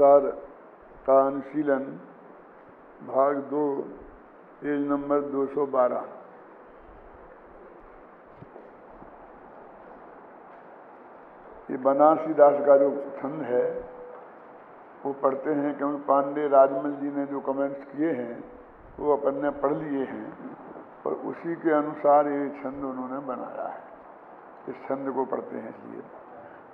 अनुसार का अनुशीलन भाग 2 पेज नंबर 212। ये बनारसी दास का जो छंद है वो पढ़ते हैं, क्योंकि पांडे राजमल जी ने जो कमेंट्स किए हैं वो अपन ने पढ़ लिए हैं और उसी के अनुसार ये छंद उन्होंने बनाया है। इस छंद को पढ़ते हैं इसलिए।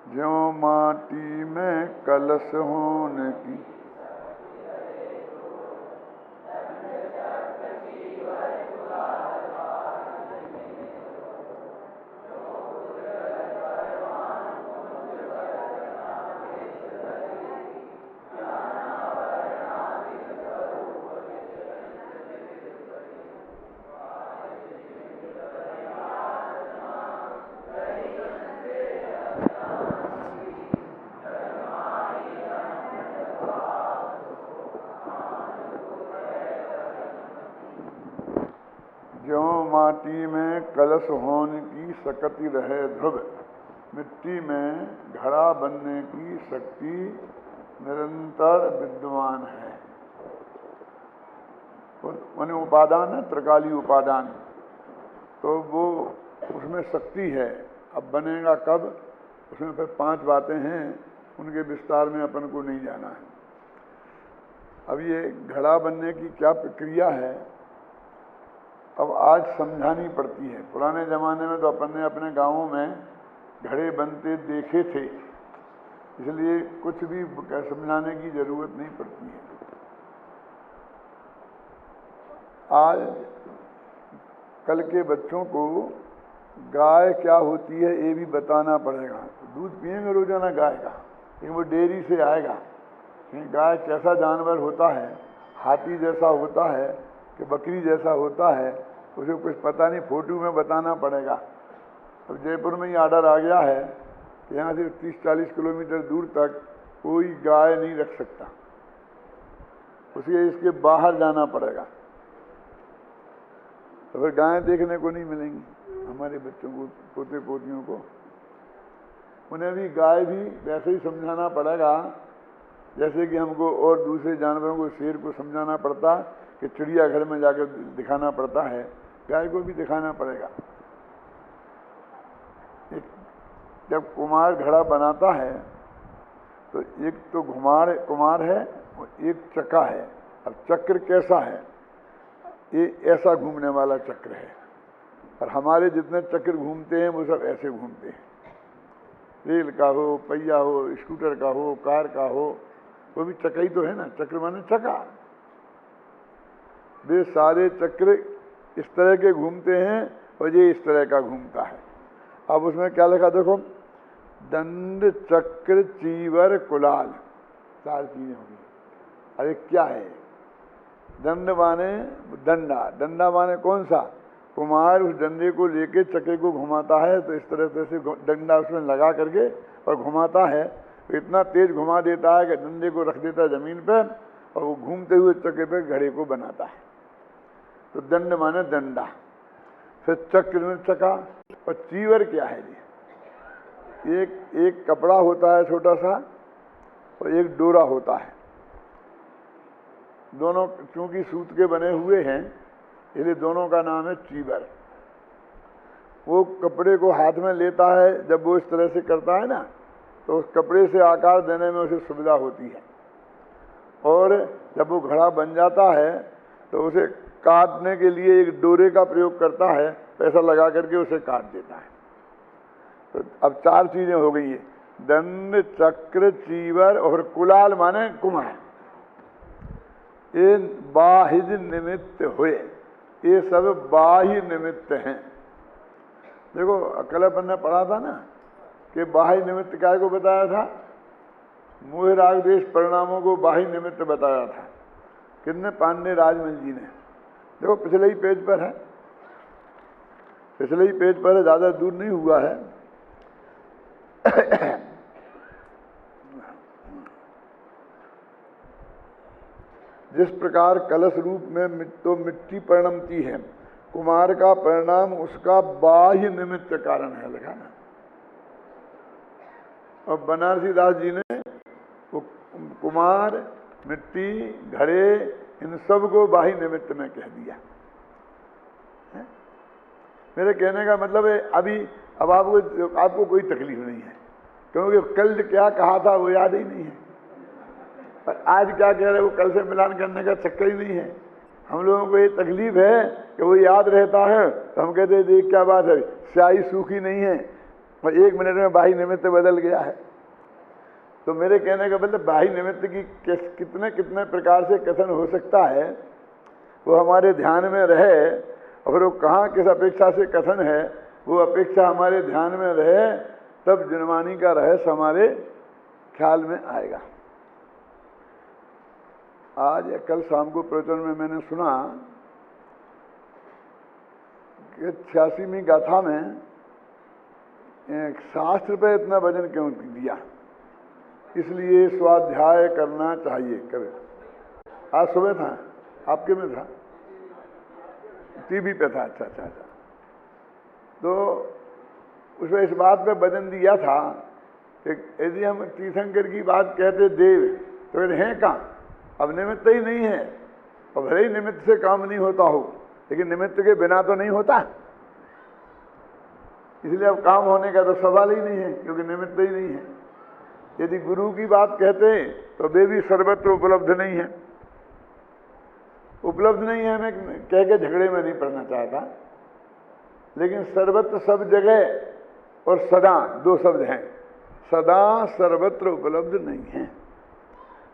ज्यों माटी में कलश होने की माटी में कलश होने की सकती रहे ध्रुव, मिट्टी में घड़ा बनने की शक्ति निरंतर विद्यमान है। माने उपादान है, त्रिकाली उपादान, तो वो उसमें शक्ति है। अब बनेगा कब, उसमें फिर 5 बातें हैं, उनके विस्तार में अपन को नहीं जाना है। अब ये घड़ा बनने की क्या प्रक्रिया है अब आज समझानी पड़ती है। पुराने ज़माने में तो अपन ने अपने गाँवों में घड़े बनते देखे थे, इसलिए कुछ भी समझाने की ज़रूरत नहीं पड़ती है। आज कल के बच्चों को गाय क्या होती है ये भी बताना पड़ेगा। दूध पिएंगे रोजाना गाय का, लेकिन वो डेयरी से आएगा। गाय कैसा जानवर होता है, हाथी जैसा होता है कि बकरी जैसा होता है, उसे कुछ पता नहीं, फोटो में बताना पड़ेगा। अब जयपुर में ही आर्डर आ गया है कि यहाँ से 30-40 किलोमीटर दूर तक कोई गाय नहीं रख सकता, उसे इसके बाहर जाना पड़ेगा। तो फिर गायें देखने को नहीं मिलेंगी हमारे बच्चों को, पोते पोतियों को। उन्हें भी गाय भी वैसे ही समझाना पड़ेगा जैसे कि हमको और दूसरे जानवरों को, शेर को समझाना पड़ता कि चिड़ियाघर में जाकर दिखाना पड़ता है, गाय को भी दिखाना पड़ेगा। जब कुम्हार घड़ा बनाता है तो एक तो कुम्हार है और एक चक्का है। अब चक्र कैसा है, ये ऐसा घूमने वाला चक्र है, और हमारे जितने चक्र घूमते हैं वो सब ऐसे घूमते हैं। रेल का हो, पहिया हो, स्कूटर का हो, कार का हो, वो भी चक्का ही तो है ना। चक्र माने चक्का। वे सारे चक्र इस तरह के घूमते हैं और ये इस तरह का घूमता है। अब उसमें क्या लिखा देखो, दंड चक्र चीवर कुलाल, 4 चीजें होंगी। अरे क्या है, दंड माने डंडा, डंडा माने कौन सा, कुम्हार उस डंडे को लेके चक्के को घुमाता है, तो इस तरह से डंडा उसमें लगा करके और घुमाता है, तो इतना तेज घुमा देता है कि डंडे को रख देता है जमीन पे और वो घूमते हुए चक्के पे घड़े को बनाता है। तो दंड माने डंडा, फिर चक्र में चक्का, और चीवर क्या है जी, एक कपड़ा होता है छोटा सा और एक डोरा होता है। दोनों चूंकि सूत के बने हुए हैं इसलिए दोनों का नाम है चीवर। वो कपड़े को हाथ में लेता है, जब वो इस तरह से करता है ना, तो उस कपड़े से आकार देने में उसे सुविधा होती है, और जब वो घड़ा बन जाता है तो उसे काटने के लिए एक डोरे का प्रयोग करता है, पैसा लगा करके उसे काट देता है। तो अब 4 चीजें हो गई है, दंड चक्र चीवर और कुलाल माने कुम्हार। ये बाहिज निमित्त हुए, ये सब बाह्य निमित्त हैं। देखो कल अपन ने पढ़ा था ना कि बाह्य निमित्त काय को बताया था, मोह राग देश परिणामों को बाह्य निमित्त बताया था। कितने, पांडे राजमल जी ने। देखो पिछले ही पेज पर है, पिछले ही पेज पर है, ज्यादा दूर नहीं हुआ है। जिस प्रकार कलश रूप में तो मिट्टी परिणमती है, कुमार का परिणाम उसका बाह्य निमित्त कारण है, लिखा ना। और बनारसी दास जी ने वो कुमार, मिट्टी, घड़े, इन सब को बाह्य निमित्त में कह दिया है? मेरे कहने का मतलब है अभी अब आपको कोई तकलीफ नहीं है, क्योंकि कल क्या कहा था वो याद ही नहीं है, और आज क्या कह रहे हैं वो कल से मिलान करने का चक्कर ही नहीं है। हम लोगों को ये तकलीफ है कि वो याद रहता है, तो हम कहते हैं देख क्या बात है, स्याही सूखी नहीं है और 1 मिनट में बाह्य निमित्त बदल गया है। तो मेरे कहने का मतलब बाह्य निमित्त की कितने कितने प्रकार से कथन हो सकता है, वो हमारे ध्यान में रहे, और फिर वो कहाँ किस अपेक्षा से कथन है वो अपेक्षा हमारे ध्यान में रहे, तब जनवाणी का रहस्य हमारे ख्याल में आएगा। आज या कल शाम को प्रवचन में मैंने सुना कि 86वीं गाथा में शास्त्र पे इतना वजन क्यों दिया, इसलिए स्वाध्याय करना चाहिए। कभी आज सुबह था, आपके में था, टीवी पे था। अच्छा। तो उसमें इस बात पे वजन दिया था कि यदि हम तीर्थंकर की बात कहते देव, तो कहते हैं कहाँ, अब निमित्त ही नहीं है, और भले ही निमित्त से काम नहीं होता हो, लेकिन निमित्त के बिना तो नहीं होता, इसलिए अब काम होने का तो सवाल ही नहीं है, क्योंकि निमित्त ही नहीं है। यदि गुरु की बात कहते हैं तो वे भी सर्वत्र उपलब्ध नहीं है। उपलब्ध नहीं है मैं कह के झगड़े में नहीं पड़ना चाहता, लेकिन सर्वत्र सब जगह और सदा 2 शब्द हैं, सदा सर्वत्र उपलब्ध नहीं है।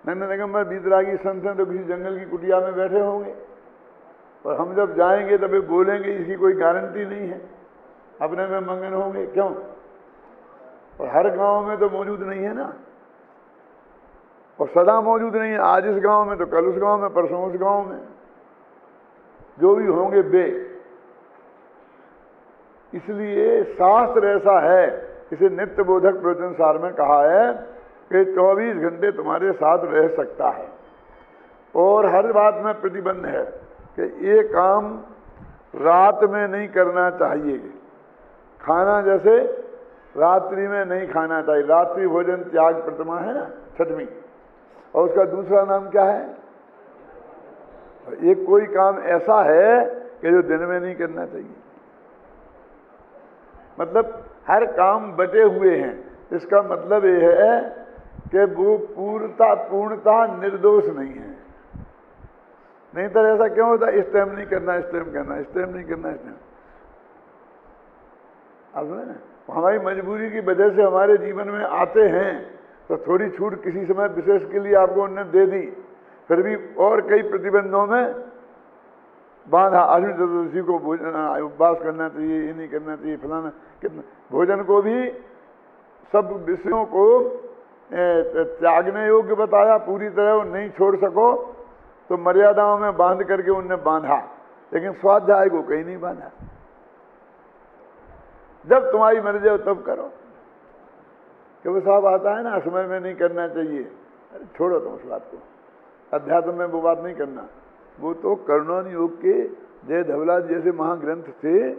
नन्हे दिगंबर बीतरागी संत हैं तो किसी जंगल की कुटिया में बैठे होंगे, और हम जब जाएंगे तब वे बोलेंगे, इसकी कोई गारंटी नहीं है, अपने में मंगन होंगे। क्यों? और हर गांव में तो मौजूद नहीं है ना, और सदा मौजूद नहीं है, आज इस गांव में तो कल उस गांव में, परसों उस गांव में, जो भी होंगे वे। इसलिए शास्त्र ऐसा है, इसे नित्य बोधक प्रवचन सार में कहा है कि 24 घंटे तुम्हारे साथ रह सकता है, और हर बात में प्रतिबंध है कि ये काम रात में नहीं करना चाहिए। खाना जैसे रात्रि में नहीं खाना चाहिए, रात्रि भोजन त्याग प्रतिमा है ना 6वीं, और उसका दूसरा नाम क्या है? एक कोई काम ऐसा है कि जो दिन में नहीं करना चाहिए। मतलब हर काम बटे हुए हैं, इसका मतलब ये है कि वो पूर्णता निर्दोष नहीं है। नहीं तो ऐसा क्यों होता, इस टाइम नहीं करना, इस टाइम करना, इस टाइम नहीं करना, इस टाइम। अब ना हमारी मजबूरी की वजह से हमारे जीवन में आते हैं, तो थोड़ी छूट किसी समय विशेष के लिए आपको उन्होंने दे दी, फिर भी और कई प्रतिबंधों में बांधा। अष्टमी चतुर्दशी को उपवास करना चाहिए, ये नहीं करना चाहिए, फलाना कितना। भोजन को भी सब विषयों को त्यागने योग्य बताया, पूरी तरह वो नहीं छोड़ सको तो मर्यादाओं में बांध करके उनने बांधा, लेकिन स्वाध्याय को कहीं नहीं बांधा। जब तुम्हारी मर्जी हो तब करो। कि वो साहब आता है ना, समय में नहीं करना चाहिए, अरे छोड़ो तुम उस बात को, अध्यात्म में वो बात नहीं करना। वो तो कर्णौन योग के जय धवला जैसे महाग्रंथ थे,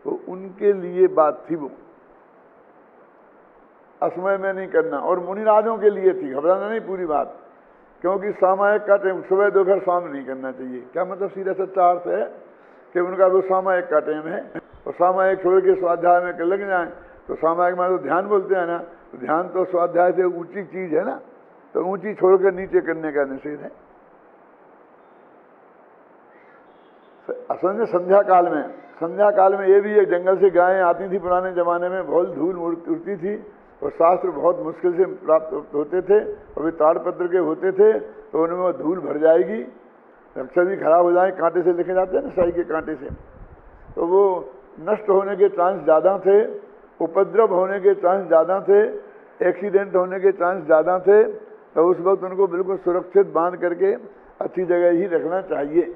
वो उनके लिए बात थी। वो असमय में नहीं करना, और मुनिराजों के लिए थी, घबराना नहीं पूरी बात, क्योंकि सामायिक का टाइम सुबह दोपहर शाम नहीं करना चाहिए। क्या मतलब? सीधा सच्चा अर्थ है कि उनका वो सामायिक का टाइम है, और सामायिक छोड़ के स्वाध्याय में लग जाए तो सामायिक में तो ध्यान बोलते हैं ना, तो ध्यान तो स्वाध्याय से ऊंची चीज है ना, तो ऊंची छोड़ कर नीचे करने का निषेध है। असल में संध्या काल में ये भी एक जंगल से गायें आती थी पुराने जमाने में, बहुत धूल उड़ती थी, और शास्त्र बहुत मुश्किल से प्राप्त होते थे, और वे ताड़पत्र के होते थे, तो उनमें वो धूल भर जाएगी, अक्षर भी खराब हो जाए, कांटे से लिखे जाते हैं ना, स्याही के कांटे से, तो वो नष्ट होने के चांस ज़्यादा थे, उपद्रव होने के चांस ज़्यादा थे, एक्सीडेंट होने के चांस ज़्यादा थे। तो उस वक्त उनको बिल्कुल सुरक्षित बांध करके अच्छी जगह ही रखना चाहिए।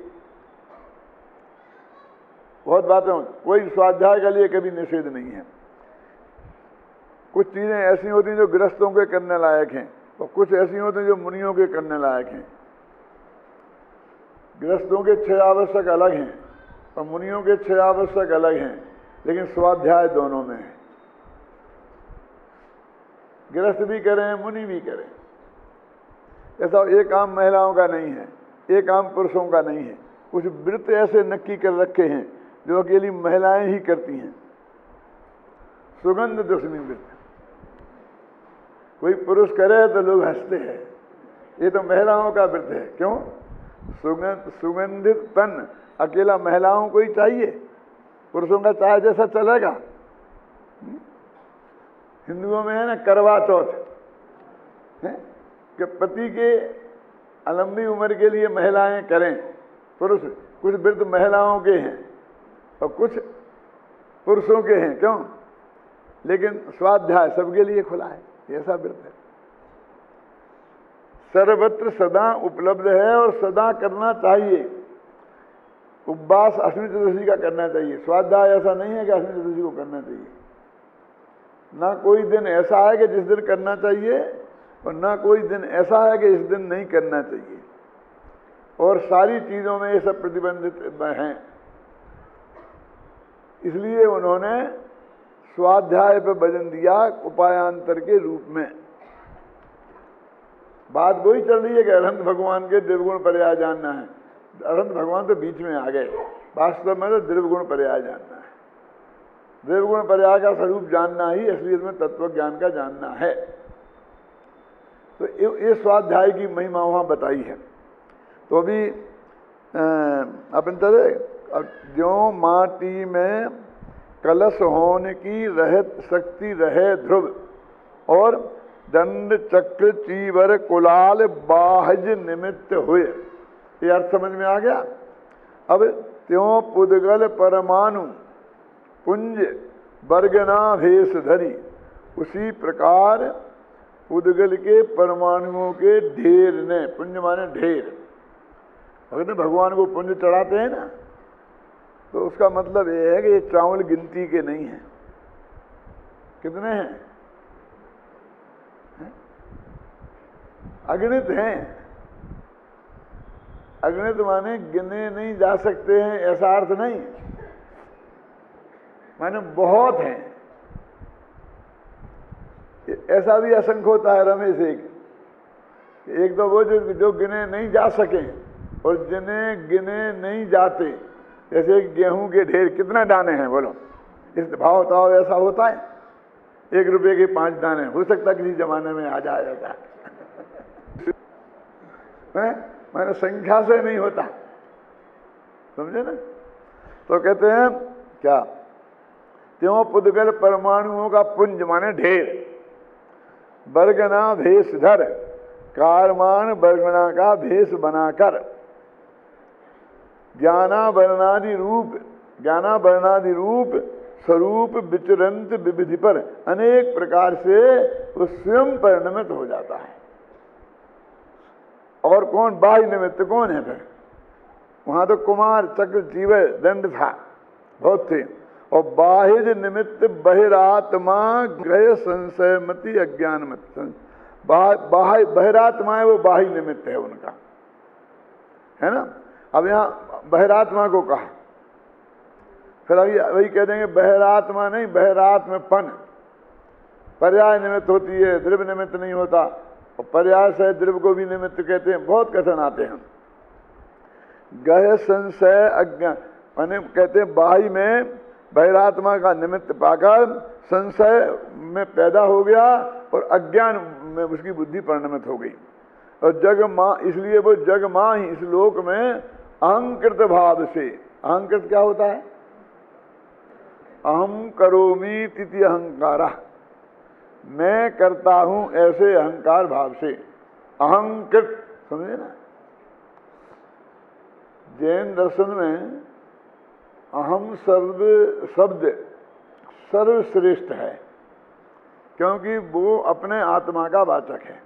बहुत बातें, कोई स्वाध्याय के लिए कभी निषेध नहीं है। कुछ चीज़ें ऐसी होती हैं जो गृहस्थों के करने लायक हैं, और कुछ ऐसी होती हैं जो मुनियों के करने लायक हैं। गृहस्थों के 6 आवश्यक अलग हैं और मुनियों के 6 आवश्यक अलग हैं, लेकिन स्वाध्याय दोनों में है। गृहस्थ भी करें, मुनि भी करें। ऐसा एक काम महिलाओं का नहीं है, एक काम पुरुषों का नहीं है। कुछ व्रत ऐसे नक्की कर रखे हैं जो अकेली महिलाएं ही करती हैं। सुगंध दशमी व्रत कोई पुरुष करे तो लोग हंसते हैं, ये तो महिलाओं का व्रत है। क्यों? सुगंधित तन अकेला महिलाओं को ही चाहिए, पुरुषों का चाहे जैसा चलेगा। हिंदुओं में है ना करवा चौथ है कि पति के लंबी उम्र के लिए महिलाएं करें, पुरुष। कुछ व्रत महिलाओं के हैं और कुछ पुरुषों के हैं। क्यों? लेकिन स्वाध्याय सबके लिए खुला है, ऐसा व्रत है। सर्वत्र सदा उपलब्ध है और सदा करना चाहिए। उपवास अष्टमी चतुर्दशी का करना चाहिए, स्वाध्याय ऐसा नहीं है कि अष्टमी चतुर्दशी को करना चाहिए। ना कोई दिन ऐसा है कि जिस दिन करना चाहिए और ना कोई दिन ऐसा है कि इस दिन नहीं करना चाहिए। और सारी चीज़ों में ये सब प्रतिबंधित हैं। इसलिए उन्होंने स्वाध्याय पर वजन दिया उपायांतर के रूप में। बात वही चल रही है कि अरहंत भगवान के द्रव्यगुण पर्याय जानना है। अरहंत भगवान तो बीच में आ गए, वास्तव में तो द्रव्यगुण पर्याय जानना है। द्रव्यगुण पर्याय का स्वरूप जानना ही असलियत में तत्व ज्ञान का जानना है। तो ये स्वाध्याय की महिमा वहाँ बताई है। तो अभी अपन चले, ज्यों माटी में कलश होने की रहत शक्ति रहे ध्रुव और दंड चक्र चीवर कुलाल बाह्य निमित्त हुए। ये अर्थ समझ में आ गया। अब त्यों पुद्गल परमाणु पुंज बरगना भेष धरी, उसी प्रकार पुद्गल के परमाणुओं के ढेर ने, पुंज माने ढेर, अगर भगवान को पुंज चढ़ाते हैं ना, तो उसका मतलब ये है कि ये चावल गिनती के नहीं हैं। कितने हैं? अगणित हैं। अगणित माने गिने नहीं जा सकते हैं, ऐसा अर्थ नहीं, माने बहुत हैं। ऐसा भी असंख्य होता है रमेश। एक तो वो जो गिने नहीं जा सके और जिन्हें गिने नहीं जाते। जैसे गेहूं के ढेर कितना दाने हैं बोलो, इस भाव ताव ऐसा होता है। 1 रुपये के 5 दाने, हो सकता किसी जमाने में आ जाए ऐसा मैंने संख्या से नहीं होता, समझे ना। तो कहते हैं क्या, त्यों पुद्गल परमाणुओं का पुंज माने ढेर, बरगना भेष धर, कारमान बरगना का भेष बनाकर, ज्ञानावरणादि रूप स्वरूप विचरंत विविधि पर अनेक प्रकार से वो स्वयं परिणमित हो जाता है। और कौन बाह्य निमित्त कौन है फिर? वहां तो कुमार चक्र जीव दंड था, बहुत थे। और बाह्य निमित्त बहिरात्मा ग्रह संशयमति अज्ञानमत। बहिरात्मा है वो बाह्य निमित्त है उनका, है ना। अब यहाँ बहिरात्मा को कहा, फिर अभी वही कह देंगे बहिरात्मा नहीं, बहिरात्मपन। पर्याय निमित्त होती है, द्रव्य निमित्त नहीं होता। और पर्याय से द्रव्य को भी निमित्त कहते हैं, बहुत कथन आते हैं। गह संशय अज्ञान माने कहते हैं बाह्य में बहिरात्मा का निमित्त पाकर संशय में पैदा हो गया और अज्ञान में उसकी बुद्धि परिणमित हो गई। और जग माँ, इसलिए वो जग माँ ही इस लोक में अहंकृत भाव से, अहंकृत क्या होता है? अहम करोमी तिथि अहंकारा, मैं करता हूं ऐसे अहंकार भाव से अहंकृत, समझे ना। जैन दर्शन में अहम शब्द सर्वश्रेष्ठ है, क्योंकि वो अपने आत्मा का वाचक है।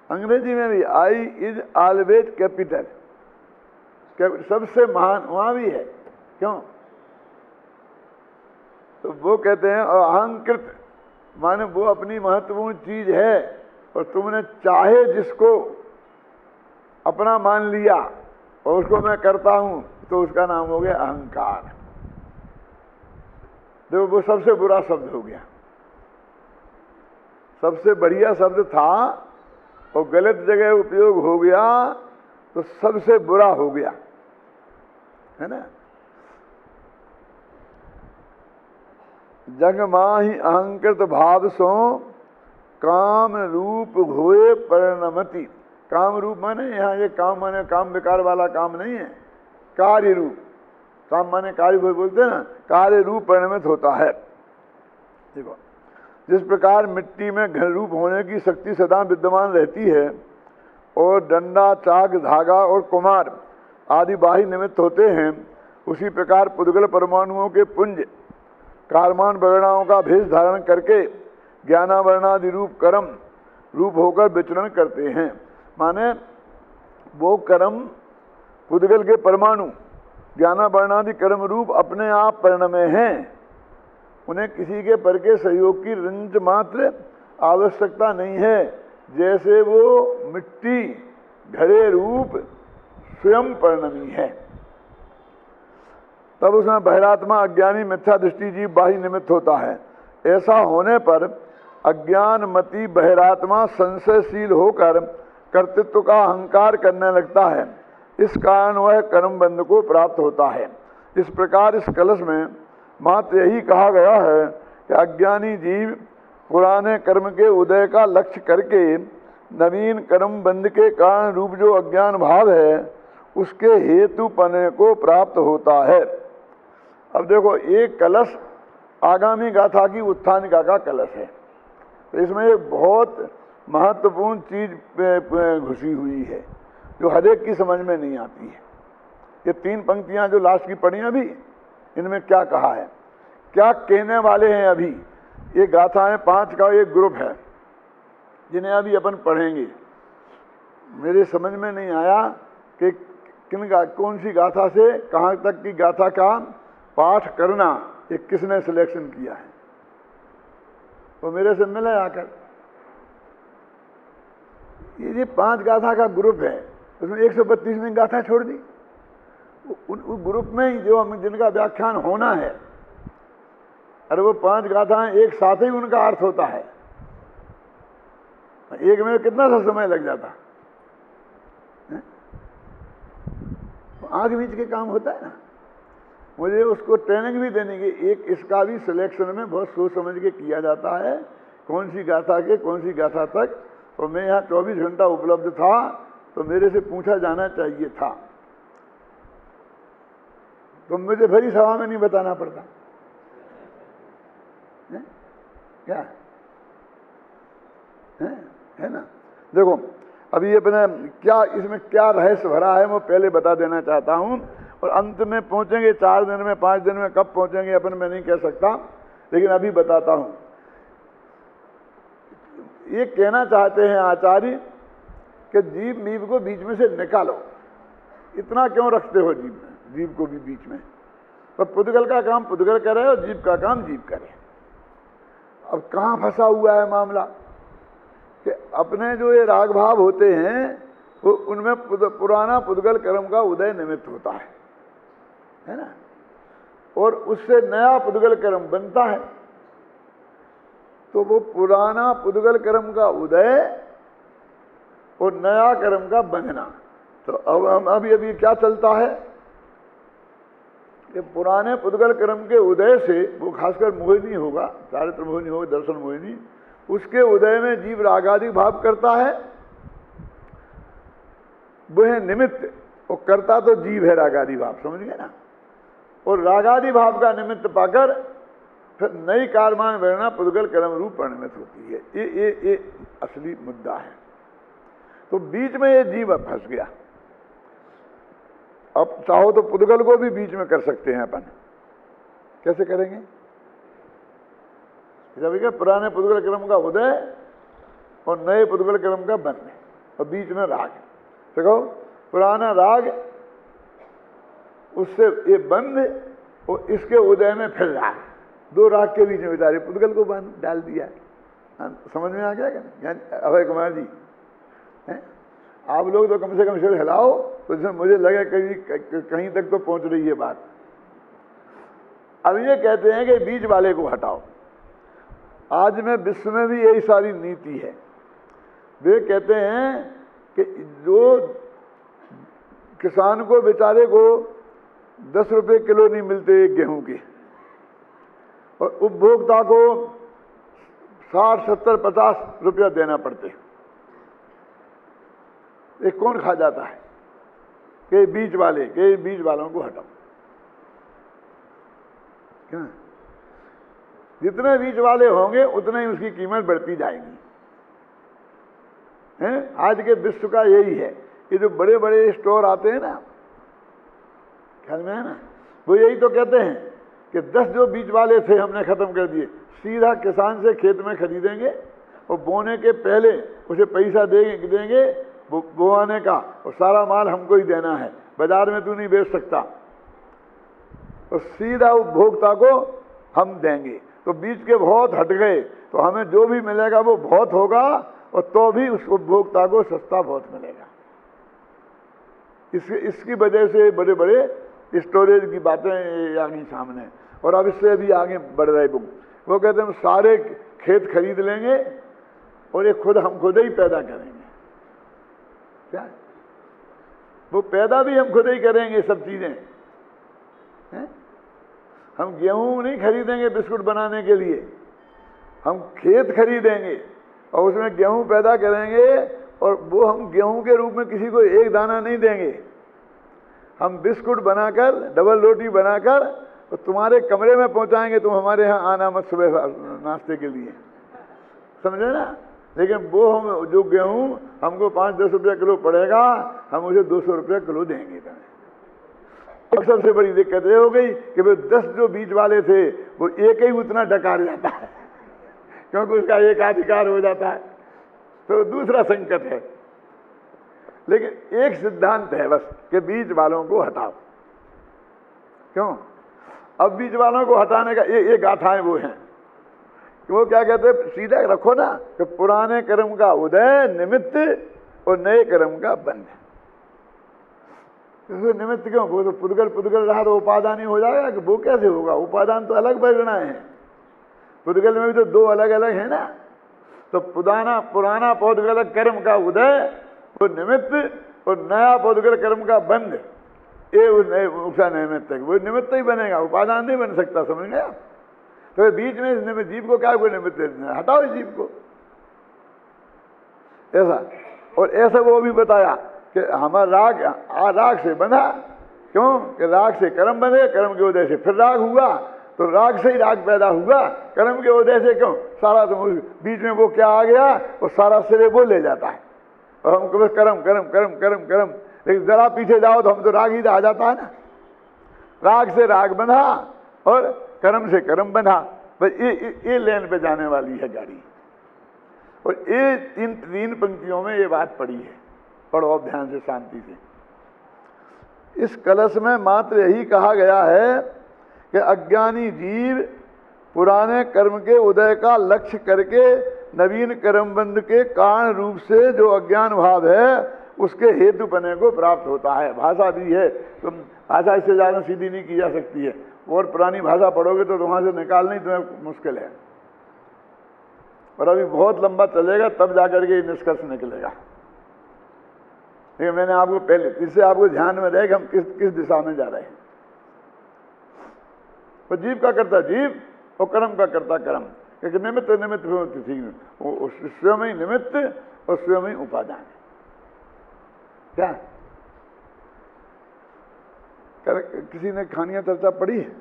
अंग्रेजी में भी आई इज ऑलवेज कैपिटल, सबसे महान वहां भी है। क्यों? तो वो कहते हैं अहंकृत माने वो अपनी महत्वपूर्ण चीज है और तुमने चाहे जिसको अपना मान लिया और उसको मैं करता हूं, तो उसका नाम हो गया अहंकार। देखो वो सबसे बुरा शब्द हो गया। सबसे बढ़िया शब्द था और गलत जगह उपयोग हो गया तो सबसे बुरा हो गया, है ना। जग माहि अहंकृत भाव सो काम रूप होए परिणमति। काम रूप माने यहाँ ये काम माने काम विकार वाला काम नहीं है, कार्य रूप। काम माने कार्य बोलते हैं ना, कार्य रूप परिणमित होता है। देखो, जिस प्रकार मिट्टी में घन रूप होने की शक्ति सदा विद्यमान रहती है और डंडा, चाक, धागा और कुमार आदि बाह्य निमित्त होते हैं, उसी प्रकार पुद्गल परमाणुओं के पुंज कारमान वर्णाओं का भेष धारण करके ज्ञानावरणादि रूप कर्म रूप होकर विचरण करते हैं। माने वो कर्म पुद्गल के परमाणु ज्ञानावरणादि कर्म रूप अपने आप परिणमे हैं, उन्हें किसी के पर के सहयोग की रंज मात्र आवश्यकता नहीं है। जैसे वो मिट्टी घड़े रूप स्वयं परिणमी है, तब उसमें बहिरात्मा अज्ञानी मिथ्या दृष्टि जीव बाह्य निमित्त होता है। ऐसा होने पर अज्ञानमती बहिरात्मा संशयशील होकर कर्तृत्व का अहंकार करने लगता है। इस कारण वह कर्म बंध को प्राप्त होता है। इस प्रकार इस कलश में मात्र यही कहा गया है कि अज्ञानी जीव पुराने कर्म के उदय का लक्ष्य करके नवीन कर्म बंध के कारण रूप जो अज्ञान भाव है उसके हेतुपने को प्राप्त होता है। अब देखो, एक कलश आगामी गाथा की उत्थानिका का कलश है, तो इसमें एक बहुत महत्वपूर्ण चीज घुसी हुई है जो हर एक की समझ में नहीं आती है। ये 3 पंक्तियां जो लास्ट की पढ़ी अभी, इनमें क्या कहा है, क्या कहने वाले हैं। अभी ये गाथाएं 5 का एक ग्रुप है जिन्हें अभी अपन पढ़ेंगे। मेरे समझ में नहीं आया कि कौन सी गाथा से कहाँ तक की गाथा का पाठ करना ये किसने सिलेक्शन किया है, वो मेरे से मिले आकर। ये 5 गाथा का ग्रुप है, उसमें 132 गाथा छोड़ दी। उस ग्रुप में ही जो जिनका व्याख्यान होना है, अरे वो 5 गाथाएं एक साथ ही उनका अर्थ होता है। एक में कितना सा समय लग जाता, आग बीच के काम होता है ना। मुझे उसको ट्रेनिंग भी देने की, एक इसका भी सिलेक्शन में बहुत सोच समझ के किया जाता है, कौन सी गाथा के कौन सी गाथा तक। और मैं यहाँ 24 घंटा उपलब्ध था तो मेरे से पूछा जाना चाहिए था, तो मुझे भरी सभा में नहीं बताना पड़ता क्या है ना। देखो, अभी अपने क्या इसमें क्या रहस्य भरा है वो पहले बता देना चाहता हूं, और अंत में पहुंचेंगे 4 दिन में 5 दिन में, कब पहुंचेंगे अपन मैं नहीं कह सकता, लेकिन अभी बताता हूं। ये कहना चाहते हैं आचार्य कि जीव मीव को बीच में से निकालो, इतना क्यों रखते हो जीव में, जीव को भी बीच में। तो पुद्गल का काम पुद्गल करे और जीव का काम जीव करे। अब कहाँ फंसा हुआ है मामला कि अपने जो ये राग भाव होते हैं वो उनमें पुराना पुद्गल कर्म का उदय निमित्त होता है ना, और उससे नया पुद्गल कर्म बनता है। तो वो पुराना पुद्गल कर्म का उदय और नया कर्म का बंधना, तो अब हम अभी क्या चलता है कि पुराने पुद्गल कर्म के उदय से, वो खासकर मोहिनी होगा, चारित्र मोहिनी होगा, दर्शन मोहिनी, उसके उदय में जीव रागादि भाव करता है, वह निमित्त, और करता तो जीव है रागादि भाव, समझ गए ना। और रागादि भाव का निमित्त पाकर फिर नई कारमान वर्णा पुद्गल कर्म रूप परिणमित होती है। ये असली मुद्दा है। तो बीच में ये जीव फंस गया। अब चाहो तो पुद्गल को भी बीच में कर सकते हैं अपन, कैसे करेंगे, जब पुराने पुद्गल क्रम का उदय और नए पुद्गल क्रम का बंध, और बीच में राग। देखो, पुराना राग, उससे ये बंध और इसके उदय में फिर राग, 2 राग के बीच में बेचारे पुद्गल को बंध डाल दिया। समझ में आ गया क्या अभय कुमार जी? आप लोग तो कम से कम सिर हिलाओ तो जिसमें मुझे लगे कहीं तक तो पहुंच रही है बात। अब ये कहते हैं कि बीच वाले को हटाओ। आज में विश्व में भी यही सारी नीति है। वे कहते हैं कि जो किसान को बेचारे को 10 रुपये किलो नहीं मिलते गेहूं के, और उपभोक्ता को 60, 70, 50 रुपया देना पड़ते, ये कौन खा जाता है? कि बीच वालों को हटाओ। क्या? जितने बीच वाले होंगे उतने ही उसकी कीमत बढ़ती जाएगी। हैं? आज के विश्व का यही है। ये जो बड़े बड़े स्टोर आते हैं ना, ख्याल में है ना, वो यही तो कहते हैं कि 10 जो बीच वाले थे हमने खत्म कर दिए, सीधा किसान से खेत में खरीदेंगे और बोने के पहले उसे पैसा देंगे बोआने का, और सारा माल हमको ही देना है, बाजार में तू नहीं बेच सकता, और सीधा उपभोक्ता को हम देंगे। तो बीच के बहुत हट गए तो हमें जो भी मिलेगा वो बहुत होगा, और तो भी उस उपभोक्ता को सस्ता बहुत मिलेगा। इसकी वजह से बड़े बड़े स्टोरेज की बातें आ गई सामने, और अब इससे भी आगे बढ़ रहे। वो कहते हैं हम सारे खेत खरीद लेंगे और ये हम खुद ही पैदा करेंगे। क्या? वो पैदा भी हम खुद ही करेंगे सब चीजें हैं? हम गेहूं नहीं खरीदेंगे बिस्कुट बनाने के लिए, हम खेत खरीदेंगे और उसमें गेहूं पैदा करेंगे, और वो हम गेहूं के रूप में किसी को एक दाना नहीं देंगे। हम बिस्कुट बनाकर, डबल रोटी बनाकर तो तुम्हारे कमरे में पहुंचाएंगे, तुम हमारे यहाँ आना मत सुबह नाश्ते के लिए, समझे ना? लेकिन वो हम जो गेहूं हमको 5-10 रुपया किलो पड़ेगा, हम उसे 200 रुपया किलो देंगे तुम्हें। और सबसे बड़ी दिक्कत ये हो गई कि वो 10 जो बीच वाले थे वो एक ही उतना डकार जाता है, क्योंकि उसका एक अधिकार हो जाता है। तो दूसरा संकट है। लेकिन एक सिद्धांत है बस कि बीच वालों को हटाओ। क्यों? अब बीच वालों को हटाने का ये गाथाएं वो हैं कि वो क्या कहते हैं, सीधा रखो ना कि पुराने कर्म का उदय निमित्त और नए कर्म का बंध। निमित्त क्यों? वो तो पुद्गल रहा तो उपादान ही हो जाएगा कि वो कैसे होगा? उपादान तो अलग परिगणाएं हैं। पुद्गल में भी तो 2 अलग अलग है ना। तो पुराना पौधगल कर्म का उदय वो निमित्त, और नया पौधगल कर्म का बंध ये उसका निमित्त है। वो निमित्त ही बनेगा, उपादान नहीं बन सकता, समझ गया? तो बीच में जीव को क्या कोई निमित्त हटाओ इस जीव को, ऐसा। और ऐसा वो भी बताया कि हमारा राग से बंधा। क्यों? कि राग से कर्म बने, कर्म के उदय से फिर राग हुआ, तो राग से ही राग पैदा हुआ, कर्म के उदय से क्यों? सारा तो बीच में वो क्या आ गया, वो सारा सिरे वो ले जाता है, और हमको बस कर्म कर्म कर्म कर्म कर्म। लेकिन जरा पीछे जाओ तो हम तो राग ही आ जाता है ना। राग से राग बंधा और कर्म से कर्म बंधा, बस ये लेन पे जाने वाली है गाड़ी। और ये तीन पंक्तियों में ये बात पड़ी है। पढ़ो ध्यान से, शांति से। इस कलश में मात्र यही कहा गया है कि अज्ञानी जीव पुराने कर्म के उदय का लक्ष्य करके नवीन कर्मबंध के कारण रूप से जो अज्ञान भाव है उसके हेतु बने को प्राप्त होता है। भाषा भी है, तुम भाषा इससे ज़्यादा सीधी नहीं की जा सकती है। और पुरानी भाषा पढ़ोगे तो वहाँ से निकालना ही तुम्हें मुश्किल है, और अभी बहुत लंबा चलेगा तब जाकर के निष्कर्ष निकलेगा। लेकिन मैंने आपको पहले इससे आपको ध्यान में रहे कि हम किस दिशा में जा रहे हैं। तो जीव का करता जीव और कर्म का करता कर्म, क्योंकि निमित्त स्वयं ही निमित्त और स्वयं ही उपादान है। क्या किसी ने कहानियां चर्चा पढ़ी है,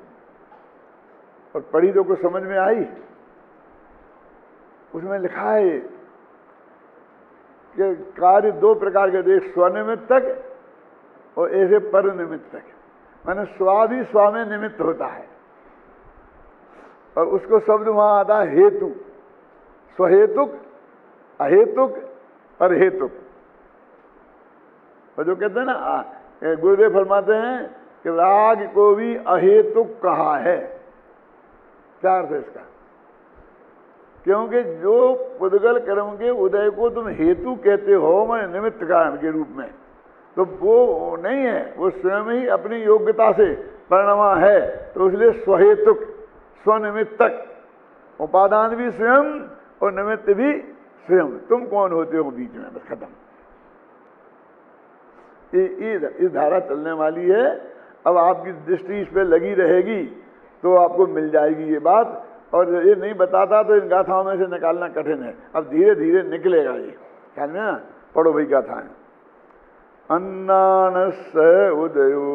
और पढ़ी तो कुछ समझ में आई। उसमें लिखा है कि कार्य 2 प्रकार के, एक स्वनिमित्तक और ऐसे पर निमित्तक। माने स्वा भी स्वा में निमित्त होता है, और उसको शब्द वहां आता है हेतु, स्वहेतुक, अहेतुक, परहेतुक। और जो कहते हैं ना, गुरुदेव फरमाते हैं कि राग को भी अहेतुक कहा है। क्या अर्थ है इसका? क्योंकि जो पुद्गल कर्म के उदय को तुम हेतु कहते हो, मैं निमित्त कारण के रूप में, तो वो नहीं है, वो स्वयं ही अपनी योग्यता से परिणमा है। तो इसलिए स्वहेतुक, स्वनिमित्तक, उपादान भी स्वयं और निमित्त भी स्वयं तुम कौन होते हो बीच में, बस खत्म। इस धारा चलने वाली है। अब आपकी दृष्टि इस पे लगी रहेगी तो आपको मिल जाएगी ये बात। और ये नहीं बताता तो इन गाथाओं में से निकालना कठिन है। अब धीरे धीरे निकलेगा ये, ख्याल में ना। पढ़ो भाई गाथाएं। अन्नानस्य उदयो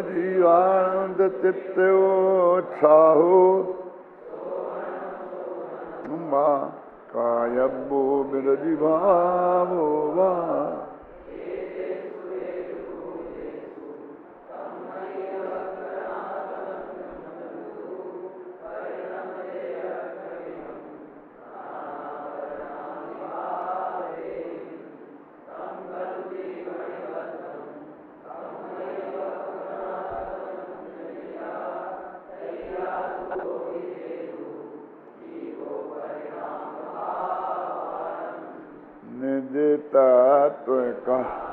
जीवानंद चित्तोत्साहो कायब्बो विरधि भावो वा तत्व का